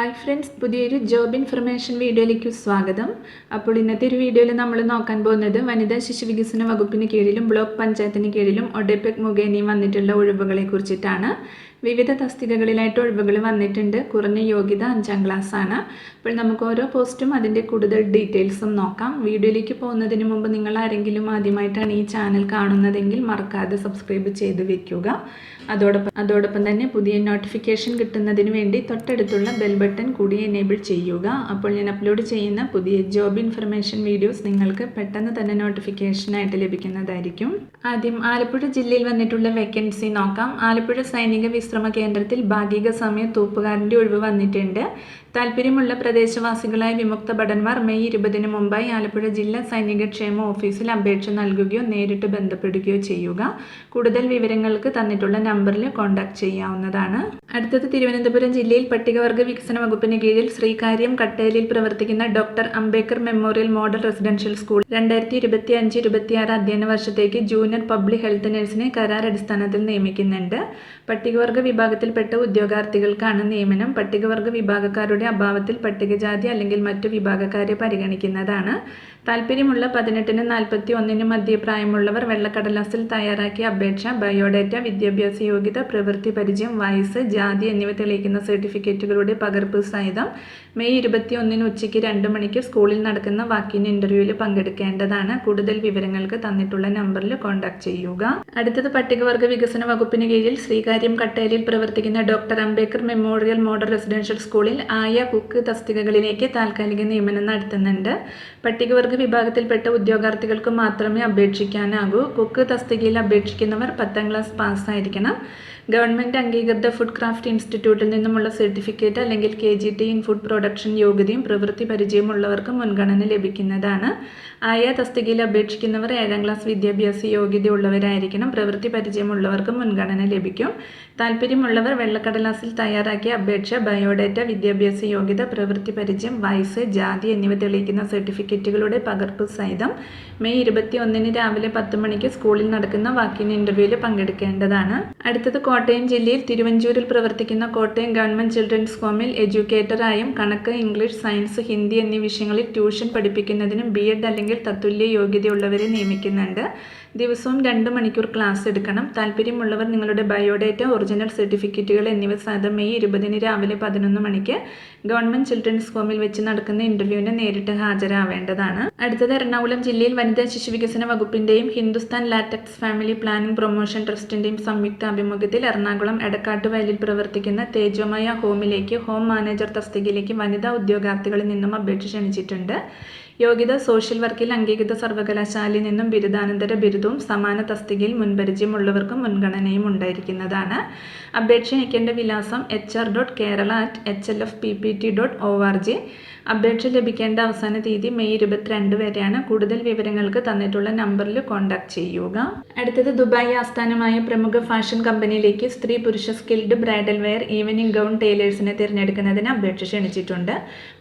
Hi friends, പുതിയൊരു job information വീഡിയോയിലേക്ക് സ്വാഗതം. അപ്പോൾ ഇന്നത്തെ ഒരു വീഡിയോയിൽ നമ്മൾ നോക്കാൻ പോകുന്നത് വനിതാ ശിശു വികസന വകുപ്പിന് കീഴിലും ബ്ലോക്ക് പഞ്ചായത്തിന് കീഴിലും ഒഡെപെക് മുഖേനയും വന്നിട്ടുള്ള ഒഴിവുകളെ കുറിച്ചിട്ടാണ്. വിവിധ തസ്തികകളിലായിട്ട് ഒഴിവുകൾ വന്നിട്ടുണ്ട്. കുറഞ്ഞ യോഗ്യത 5ാം ക്ലാസ്സാണ്. അപ്പോൾ നമുക്ക് ഓരോ പോസ്റ്റും അതിൻ്റെ കൂടുതൽ ഡീറ്റെയിൽസും നോക്കാം. വീഡിയോയിലേക്ക് പോകുന്നതിന് മുമ്പ് നിങ്ങൾ ആരെങ്കിലും ആദ്യമായിട്ടാണ് ഈ ചാനൽ കാണുന്നതെങ്കിൽ മറക്കാതെ സബ്സ്ക്രൈബ് ചെയ്ത് വെക്കുക. അതോടൊപ്പം തന്നെ പുതിയ നോട്ടിഫിക്കേഷൻ കിട്ടുന്നതിന് വേണ്ടി തൊട്ടടുത്തുള്ള ബെൽ ബട്ടൺ കൂടി എനേബിൾ ചെയ്യുക. അപ്പോൾ ഞാൻ അപ്ലോഡ് ചെയ്യുന്ന പുതിയ ജോബ് ഇൻഫർമേഷൻ വീഡിയോസ് നിങ്ങൾക്ക് പെട്ടെന്ന് തന്നെ നോട്ടിഫിക്കേഷനായിട്ട് ലഭിക്കുന്നതായിരിക്കും. ആദ്യം ആലപ്പുഴ ജില്ലയിൽ വന്നിട്ടുള്ള വേക്കൻസി നോക്കാം. ആലപ്പുഴ സൈനിക വിശ്രമ കേന്ദ്രത്തിൽ ഭാഗിക സമയ തൂപ്പുകാരൻ്റെ ഒഴിവ് വന്നിട്ടുണ്ട്. താല്പര്യമുള്ള പ്രദേശവാസികളായ വിമുക്ത ഭടന്മാർ മെയ് 20 മുമ്പായി ആലപ്പുഴ ജില്ലാ സൈനിക ക്ഷേമ ഓഫീസിൽ അപേക്ഷ നൽകുകയോ നേരിട്ട് ബന്ധപ്പെടുകയോ ചെയ്യുക. കൂടുതൽ വിവരങ്ങൾക്ക് തന്നിട്ടുള്ള നമ്പറിൽ കോൺടാക്ട് ചെയ്യാവുന്നതാണ്. അടുത്തത് തിരുവനന്തപുരം ജില്ലയിൽ പട്ടികവർഗ വികസന വകുപ്പിന് കീഴിൽ ശ്രീകാര്യം കട്ടേലിൽ പ്രവർത്തിക്കുന്ന doctor Ambedkar memorial model residential school 2025-26 അധ്യയന വർഷത്തേക്ക് ജൂനിയർ പബ്ലിക് ഹെൽത്ത് നഴ്സിനെ കരാർ അടിസ്ഥാനത്തിൽ നിയമിക്കുന്നുണ്ട്. പട്ടികവർഗ വിഭാഗത്തിൽപ്പെട്ട ഉദ്യോഗാർത്ഥികൾക്കാണ് നിയമനം. പട്ടികവർഗ വിഭാഗക്കാരുടെ അഭാവത്തിൽ പട്ടികജാതി അല്ലെങ്കിൽ മറ്റു വിഭാഗക്കാരെ പരിഗണിക്കുന്നതാണ്. താല്പര്യമുള്ള 18-നും 41-നും മധ്യ പ്രായമുള്ളവർ വെള്ളക്കടലാസിൽ തയ്യാറാക്കിയ അപേക്ഷ, ബയോഡേറ്റ, വിദ്യാഭ്യാസ യോഗ്യത, പ്രവൃത്തി പരിചയം, വയസ്സ്, ജാതി എന്നിവ തെളിയിക്കുന്ന സർട്ടിഫിക്കറ്റുകളുടെ പകർപ്പ് സഹിതം മെയ് 21 ഉച്ചയ്ക്ക് 2 മണിക്ക് സ്കൂളിൽ നടക്കുന്ന വാക്കിൻ ഇന്റർവ്യൂവിൽ പങ്കെടുക്കേണ്ടതാണ്. കൂടുതൽ വിവരങ്ങൾക്ക് തന്നിട്ടുള്ള നമ്പറിൽ കോൺടാക്ട് ചെയ്യുക. അടുത്തത് പട്ടികവർഗ വികസന വകുപ്പിന് കീഴിൽ ശ്രീകാര്യം കട്ടേലിൽ പ്രവർത്തിക്കുന്ന doctor Ambedkar memorial model residential സ്കൂളിൽ ആയ, കുക്ക് തസ്തികകളിലേക്ക് താൽക്കാലിക നിയമനം നടത്തുന്നുണ്ട്. പട്ടികവർഗ വിഭാഗത്തിൽപ്പെട്ട ഉദ്യോഗാർത്ഥികൾക്ക് മാത്രമേ അപേക്ഷിക്കാനാകൂ. കുക്ക് തസ്തികയിൽ അപേക്ഷിക്കുന്നവർ 10ാം ക്ലാസ് പാസ്സായിരിക്കണം. ഗവൺമെൻറ് അംഗീകൃത ഫുഡ് ക്രാഫ്റ്റ് ഇൻസ്റ്റിറ്റ്യൂട്ടിൽ നിന്നുമുള്ള സർട്ടിഫിക്കറ്റ് അല്ലെങ്കിൽ KGT ഇൻ ഫുഡ് പ്രൊഡക്ഷൻ യോഗ്യതയും പ്രവൃത്തി പരിചയമുള്ളവർക്ക് മുൻഗണന ലഭിക്കുന്നതാണ്. ആയ തസ്തികയിൽ അപേക്ഷിക്കുന്നവർ 7ാം ക്ലാസ് വിദ്യാഭ്യാസ യോഗ്യതയുള്ളവരായിരിക്കണം. പ്രവൃത്തി പരിചയമുള്ളവർക്ക് മുൻഗണന ലഭിക്കും. താല്പര്യമുള്ളവർ വെള്ളക്കടലാസിൽ തയ്യാറാക്കിയ അപേക്ഷ, ബയോഡേറ്റ, വിദ്യാഭ്യാസ യോഗ്യത, പ്രവൃത്തി പരിചയം, വയസ്സ്, ജാതി എന്നിവ തെളിയിക്കുന്ന സർട്ടിഫിക്കറ്റുകളുടെ പകർപ്പ് സഹിതം മെയ് 21 രാവിലെ 10 മണിക്ക് സ്കൂളിൽ നടക്കുന്ന വാക്കിൻ ഇന്റർവ്യൂവിൽ പങ്കെടുക്കേണ്ടതാണ്. അടുത്തത് കോട്ടയം ജില്ലയിൽ തിരുവഞ്ചൂരിൽ പ്രവർത്തിക്കുന്ന കോട്ടയം ഗവൺമെൻറ് ചിൽഡ്രൻസ് ഹോമിൽ എഡ്യൂക്കേറ്ററായും കണക്ക്, ഇംഗ്ലീഷ്, സയൻസ്, ഹിന്ദി എന്നീ വിഷയങ്ങളിൽ ട്യൂഷൻ പഠിപ്പിക്കുന്നതിനും B.Ed അല്ലെങ്കിൽ തത്തുല്യ യോഗ്യതയുള്ളവരെ നിയമിക്കുന്നുണ്ട്. ദിവസവും 2 മണിക്കൂർ ക്ലാസ് എടുക്കണം. താല്പര്യമുള്ളവർ നിങ്ങളുടെ ബയോഡേറ്റ, ഒറിജിനൽ സർട്ടിഫിക്കറ്റുകൾ എന്നിവ സഹിതം മെയ് 20 രാവിലെ 11 മണിക്ക് ഗവൺമെൻറ് ചിൽഡ്രൻസ് ഹോമിൽ വെച്ച് നടക്കുന്ന ഇന്റർവ്യൂവിന് നേരിട്ട് ഹാജരാവേണ്ടതാണ്. അടുത്തത് എറണാകുളം ജില്ലയിൽ വനിതാ ശിശു വികസന വകുപ്പിന്റെയും Hindustan Latex Family Planning Promotion ട്രസ്റ്റിന്റെയും സംയുക്ത ആഭിമുഖ്യത്തിൽ എറണാകുളം എടക്കാട്ടുവയലിൽ പ്രവർത്തിക്കുന്ന തേജോമയ ഹോമിലേക്ക് ഹോം മാനേജർ തസ്തികയിലേക്ക് വനിതാ ഉദ്യോഗാർത്ഥികളിൽ നിന്നും അപേക്ഷ ക്ഷണിച്ചിട്ടുണ്ട്. യോഗ്യത സോഷ്യൽ വർക്കിൽ അംഗീകൃത സർവകലാശാലയിൽ നിന്നും ബിരുദാനന്തര ബിരുദവും സമാന തസ്തികയിൽ മുൻപരിചയമുള്ളവർക്കും മുൻഗണനയും ഉണ്ടായിരിക്കുന്നതാണ്. അപേക്ഷ അയക്കേണ്ട വിലാസം hr.kerala@hlfppt.org. അപേക്ഷ ലഭിക്കേണ്ട അവസാന തീയതി മെയ് 22 വരെയാണ്. കൂടുതൽ വിവരങ്ങൾക്ക് തന്നിട്ടുള്ള നമ്പറിൽ കോൺടാക്ട് ചെയ്യുക. അടുത്തത് ദുബായ് ആസ്ഥാനമായ പ്രമുഖ ഫാഷൻ കമ്പനിയിലേക്ക് സ്ത്രീ പുരുഷ skilled bridal wear evening gown ടൈലേഴ്സിനെ തിരഞ്ഞെടുക്കുന്നതിന് അപേക്ഷ ക്ഷണിച്ചിട്ടുണ്ട്.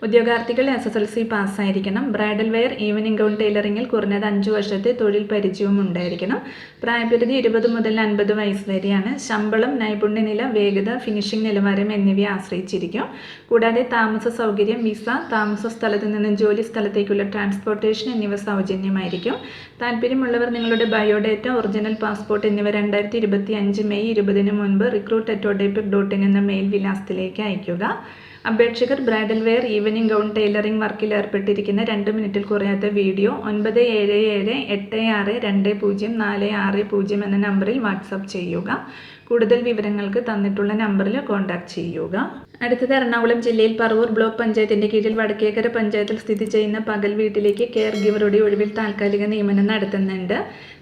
ഉദ്യോഗാർത്ഥികൾ SSLC പാസ്സായിരിക്കണം. ബ്രൈഡൽ വെയർ ഈവനിംഗ് ഗൗൺ ടൈലറിംഗിൽ കുറഞ്ഞത് 5 വർഷത്തെ തൊഴിൽ പരിചയവും ഉണ്ടായിരിക്കണം. പ്രായപരിധി 20 മുതൽ 50 വയസ്സ് വരെയാണ്. ശമ്പളം, നൈപുണ്യനില, വേഗത, ഫിനിഷിംഗ് നിലവാരം എന്നിവയെ ആശ്രയിച്ചിരിക്കും. കൂടാതെ താമസ സൗകര്യം, വിസ, താമസ സ്ഥലത്ത് നിന്നും ജോലി സ്ഥലത്തേക്കുള്ള ട്രാൻസ്പോർട്ടേഷൻ എന്നിവ സൗജന്യമായിരിക്കും. താല്പര്യമുള്ളവർ നിങ്ങളുടെ ബയോഡേറ്റ, ഒറിജിനൽ പാസ്പോർട്ട് എന്നിവ 2025 മെയ് 20 മുൻപ് recruit@odepec.in എന്ന മെയിൽ വിലാസത്തിലേക്ക് അയയ്ക്കുക. അപേക്ഷകർ bridal wear evening gown tailoring വർക്കിൽ ഏർപ്പെട്ടിരിക്കുന്ന 2 മിനിറ്റിൽ കുറയാത്ത വീഡിയോ 9778620460 എന്ന നമ്പറിൽ വാട്സാപ്പ് ചെയ്യുക. കൂടുതൽ വിവരങ്ങൾക്ക് തന്നിട്ടുള്ള നമ്പറിൽ കോൺടാക്ട് ചെയ്യുക. അടുത്തത് എറണാകുളം ജില്ലയിൽ പറവൂർ ബ്ലോക്ക് പഞ്ചായത്തിന്റെ കീഴിൽ വടക്കേക്കര പഞ്ചായത്തിൽ സ്ഥിതി ചെയ്യുന്ന പകൽ വീട്ടിലേക്ക് കെയർ ഗിവറുടെ ഒഴിവിൽ താൽക്കാലിക നിയമനം നടത്തുന്നുണ്ട്.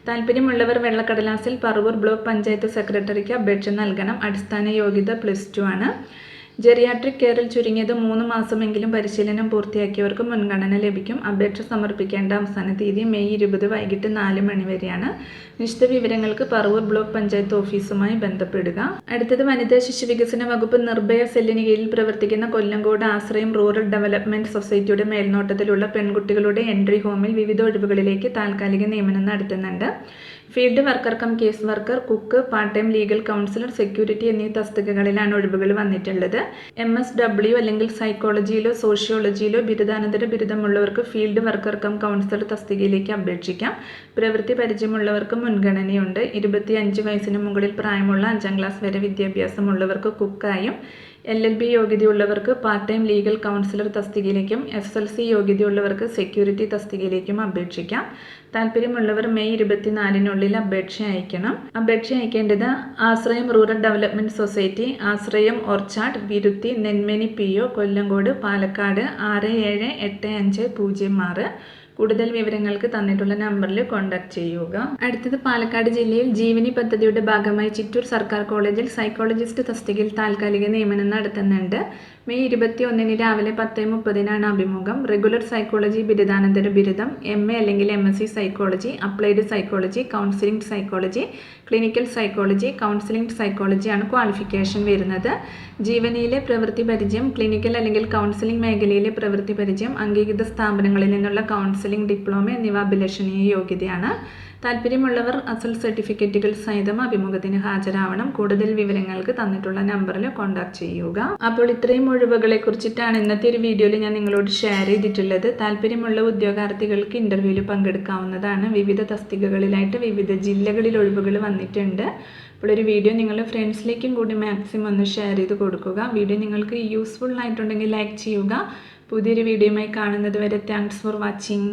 താല്പര്യമുള്ളവർ വെള്ളക്കടലാസിൽ പറവൂർ ബ്ലോക്ക് പഞ്ചായത്ത് സെക്രട്ടറിക്ക് അപേക്ഷ നൽകണം. അടിസ്ഥാന യോഗ്യത +2 ആണ്. ജെറിയാട്രിക് കെയറിൽ ചുരുങ്ങിയത് 3 മാസമെങ്കിലും പരിശീലനം പൂർത്തിയാക്കിയവർക്ക് മുൻഗണന ലഭിക്കും. അപേക്ഷ സമർപ്പിക്കേണ്ട അവസാന തീയതി മെയ് 20 വൈകിട്ട് 4 മണി വരെയാണ്. വിശദ വിവരങ്ങൾക്ക് പറവൂർ ബ്ലോക്ക് പഞ്ചായത്ത് ഓഫീസുമായി ബന്ധപ്പെടുക. അടുത്തത് വനിതാ ശിശു വികസന വകുപ്പ് നിർഭയ സെല്ലിന് കീഴിൽ പ്രവർത്തിക്കുന്ന കൊല്ലങ്കോട് ആശ്രയം റൂറൽ ഡെവലപ്മെന്റ് സൊസൈറ്റിയുടെ മേൽനോട്ടത്തിലുള്ള പെൺകുട്ടികളുടെ എൻട്രി ഹോമിൽ വിവിധ ഒഴിവുകളിലേക്ക് താൽക്കാലിക നിയമനം നടത്തുന്നുണ്ട്. Field worker case worker, cook, part time legal councillor, security എന്നീ തസ്തികകളിലാണ് ഒഴിവുകൾ വന്നിട്ടുള്ളത്. MSW അല്ലെങ്കിൽ സൈക്കോളജിയിലോ സോഷ്യോളജിയിലോ ബിരുദാനന്തര ബിരുദമുള്ളവർക്ക് ഫീൽഡ് വർക്കർ കം കൗൺസിലർ തസ്തികയിലേക്ക് അപേക്ഷിക്കാം. പ്രവൃത്തി പരിചയമുള്ളവർക്ക് മുൻഗണനയുണ്ട്. 25 വയസ്സിന് മുകളിൽ പ്രായമുള്ള 5ാം ക്ലാസ് വരെ വിദ്യാഭ്യാസമുള്ളവർക്ക് കുക്കായും, LLB യോഗ്യതയുള്ളവർക്ക് പാർട്ട് ടൈം ലീഗൽ കൗൺസിലർ തസ്തികയിലേക്കും, SSLC യോഗ്യതയുള്ളവർക്ക് സെക്യൂരിറ്റി തസ്തികയിലേക്കും അപേക്ഷിക്കാം. താല്പര്യമുള്ളവർ മെയ് 24-നുള്ളിൽ അപേക്ഷ അയക്കണം. അപേക്ഷ അയക്കേണ്ടത് Ashrayam Rural Development Society, Ashrayam Orchard, Viruthi, Nenmeni PO, Kollengode, Palakkad 678506. കൂടുതൽ വിവരങ്ങൾക്ക് തന്നിട്ടുള്ള നമ്പറിൽ കോൺടാക്ട് ചെയ്യുക. അടുത്തത് പാലക്കാട് ജില്ലയിൽ ജീവനി പദ്ധതിയുടെ ഭാഗമായി ചിറ്റൂർ സർക്കാർ കോളേജിൽ സൈക്കോളജിസ്റ്റ് തസ്തികയിൽ താൽക്കാലിക നിയമനം നടത്തുന്നുണ്ട്. മെയ് 21-ന് രാവിലെ 10:30-നാണ് അഭിമുഖം. റെഗുലർ സൈക്കോളജി ബിരുദാനന്തര ബിരുദം, MA അല്ലെങ്കിൽ MSc psychology, applied psychology, counselling psychology, clinical psychology, counselling സൈക്കോളജിയാണ് ക്വാളിഫിക്കേഷൻ വരുന്നത്. ജീവനിയിലെ പ്രവൃത്തി പരിചയം, ക്ലിനിക്കൽ അല്ലെങ്കിൽ കൗൺസിലിംഗ് മേഖലയിലെ പ്രവൃത്തി പരിചയം, അംഗീകൃത സ്ഥാപനങ്ങളിൽ നിന്നുള്ള കൗൺസിലിംഗ് ഡിപ്ലോമ എന്നിവ അഭിലഷണീയ യോഗ്യതയാണ്. താല്പര്യമുള്ളവർ അസൽ സർട്ടിഫിക്കറ്റുകൾ സഹിതം അഭിമുഖത്തിന് ഹാജരാവണം. കൂടുതൽ വിവരങ്ങൾക്ക് തന്നിട്ടുള്ള നമ്പറിൽ കോൺടാക്ട് ചെയ്യുക. അപ്പോൾ ഇത്രയും ഒഴിവുകളെ കുറിച്ചിട്ടാണ് ഇന്നത്തെ ഒരു വീഡിയോയിൽ ഞാൻ നിങ്ങളോട് ഷെയർ ചെയ്തിട്ടുള്ളത്. താല്പര്യമുള്ള ഉദ്യോഗാർത്ഥികൾക്ക് ഇൻ്റർവ്യൂവിൽ പങ്കെടുക്കാവുന്നതാണ്. വിവിധ തസ്തികകളിലായിട്ട് വിവിധ ജില്ലകളിൽ ഒഴിവുകൾ വന്നിട്ടുണ്ട്. അപ്പോൾ ഒരു വീഡിയോ നിങ്ങളുടെ ഫ്രണ്ട്സിലേക്കും കൂടി മാക്സിമം ഒന്ന് ഷെയർ ചെയ്ത് കൊടുക്കുക. വീഡിയോ നിങ്ങൾക്ക് യൂസ്ഫുൾ ആയിട്ടുണ്ടെങ്കിൽ ലൈക്ക് ചെയ്യുക. പുതിയൊരു വീഡിയോയുമായി കാണുന്നത് വരെ താങ്ക്സ് ഫോർ വാച്ചിങ്.